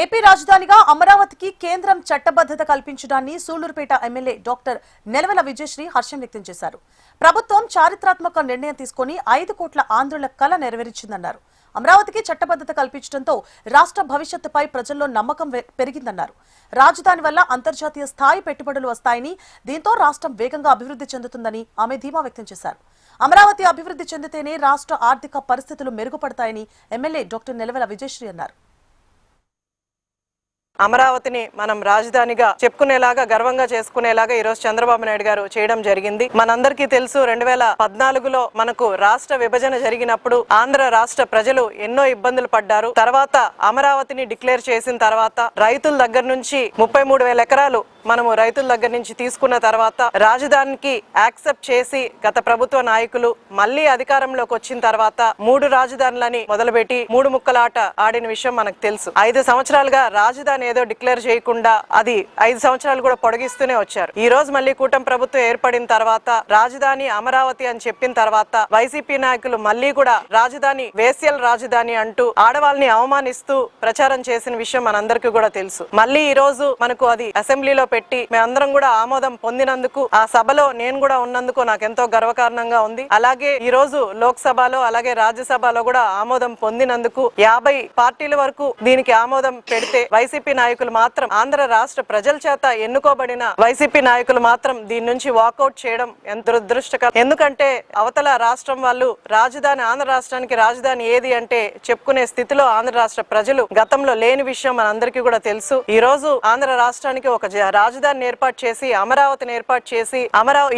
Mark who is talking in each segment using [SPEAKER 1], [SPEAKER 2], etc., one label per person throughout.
[SPEAKER 1] AP రాజధానిగా అమరావతికి కేంద్రం చట్టబద్ధత కల్పించడాన్ని సూళ్లూరుపేట ఎమ్మెల్యే డాక్టర్ నెలవల విజయశ్రీ హర్షం వ్యక్తం చేశారు. ప్రభుత్వం చారిత్రాత్మక నిర్ణయం తీసుకుని 5 కోట్ల ఆంధ్రుల కల నెరవేర్చిందన్నారు. అమరావతికి చట్టబద్ధత కల్పించడంతో రాష్ట్ర భవిష్యత్తుపై ప్రజల్లో నమ్మకం పెరిగిందన్నారు. రాజధాని వల్ల అంతర్జాతీయ స్థాయి పెట్టుబడులు వస్తాయని, దీంతో రాష్ట్రం వేగంగా అభివృద్ధి చెందుతుందని ఆమె ధీమా వ్యక్తం చేశారు. అమరావతి అభివృద్ధి చెందితేనే రాష్ట్ర ఆర్థిక పరిస్థితులు మెరుగుపడతాయని ఎమ్మెల్యే డాక్టర్ నెలవల విజయశ్రీ అన్నారు.
[SPEAKER 2] అమరావతిని మనం రాజధానిగా చెప్పుకునేలాగా గర్వంగా చేసుకునేలాగా ఈ రోజు చంద్రబాబు నాయుడు గారు చేయడం జరిగింది. మనందరికీ తెలుసు 2014లో మనకు రాష్ట్ర విభజన జరిగినప్పుడు ఆంధ్ర రాష్ట్ర ప్రజలు ఎన్నో ఇబ్బందులు పడ్డారు. తర్వాత అమరావతిని డిక్లేర్ చేసిన తర్వాత రైతుల దగ్గర నుంచి 33,000 ఎకరాలు మనము రైతుల దగ్గర నుంచి తీసుకున్న తర్వాత రాజధానికి యాక్సెప్ట్ చేసి గత ప్రభుత్వ నాయకులు మళ్లీ అధికారంలోకి వచ్చిన తర్వాత 3 రాజధానులని మొదలుపెట్టి 3 ముక్కలాట ఆడిన విషయం మనకు తెలుసు. 5 సంవత్సరాలుగా రాజధాని ఏదో డిక్లేర్ చేయకుండా అది 5 సంవత్సరాలు కూడా పొడిగిస్తూనే వచ్చారు. ఈ రోజు మళ్ళీ కూటమి ప్రభుత్వం ఏర్పడిన తర్వాత రాజధాని అమరావతి అని చెప్పిన తర్వాత వైసీపీ నాయకులు మళ్ళీ కూడా రాజధాని వేశ్యల రాజధాని అంటూ ఆడవాళ్ళని అవమానిస్తూ ప్రచారం చేసిన విషయం మనందరికీ కూడా తెలుసు. మళ్ళీ ఈ రోజు మనకు అది అసెంబ్లీలో పెట్టి మేమందరం కూడా ఆమోదం పొందినందుకు, ఆ సభలో నేను కూడా ఉన్నందుకు నాకు ఎంతో గర్వకారణంగా ఉంది. అలాగే ఈ రోజు లోక్సభలో అలాగే రాజ్యసభలో కూడా ఆమోదం పొందినందుకు 50 పార్టీల వరకు దీనికి ఆమోదం పెడితే వైసీపీ నాయకులు మాత్రం, ఆంధ్ర రాష్ట్ర ప్రజల చేత ఎన్నుకోబడిన వైసీపీ నాయకులు మాత్రం దీని నుంచి వాకౌట్ చేయడం ఎంత దురదృష్టకరం. ఎందుకంటే అవతల రాష్ట్రం వాళ్ళు రాజధాని, ఆంధ్ర రాష్ట్రానికి రాజధాని ఏది అంటే చెప్పుకునే స్థితిలో ఆంధ్ర రాష్ట్ర ప్రజలు గతంలో లేని విషయం మనందరికీ కూడా తెలుసు. ఈ రోజు ఆంధ్ర రాష్ట్రానికి ఒక రాజధానిని ఏర్పాటు చేసి అమరావతిని ఏర్పాటు చేసి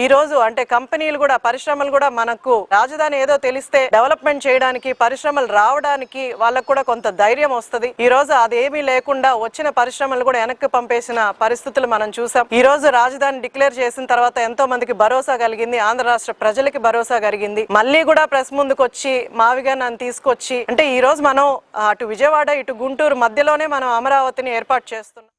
[SPEAKER 2] ఈ రోజు అంటే కంపెనీలు కూడా, పరిశ్రమలు కూడా మనకు రాజధాని ఏదో తెలిస్తే డెవలప్మెంట్ చేయడానికి, పరిశ్రమలు రావడానికి వాళ్ళకు కూడా కొంత ధైర్యం వస్తుంది. ఈ రోజు అదేమీ లేకుండా వచ్చిన పరిశ్రమలు కూడా వెనక్కి పంపేసిన పరిస్థితులు మనం చూసాం. ఈ రోజు రాజధాని డిక్లేర్ చేసిన తర్వాత ఎంతో మందికి భరోసా కలిగింది, ఆంధ్ర రాష్ట్ర ప్రజలకి భరోసా కలిగింది. మళ్ళీ కూడా ప్రెస్ ముందుకు వచ్చి మావిగా నన్ను తీసుకొచ్చి అంటే ఈ రోజు మనం అటు విజయవాడ ఇటు గుంటూరు మధ్యలోనే మనం అమరావతిని ఏర్పాటు చేస్తున్నాం.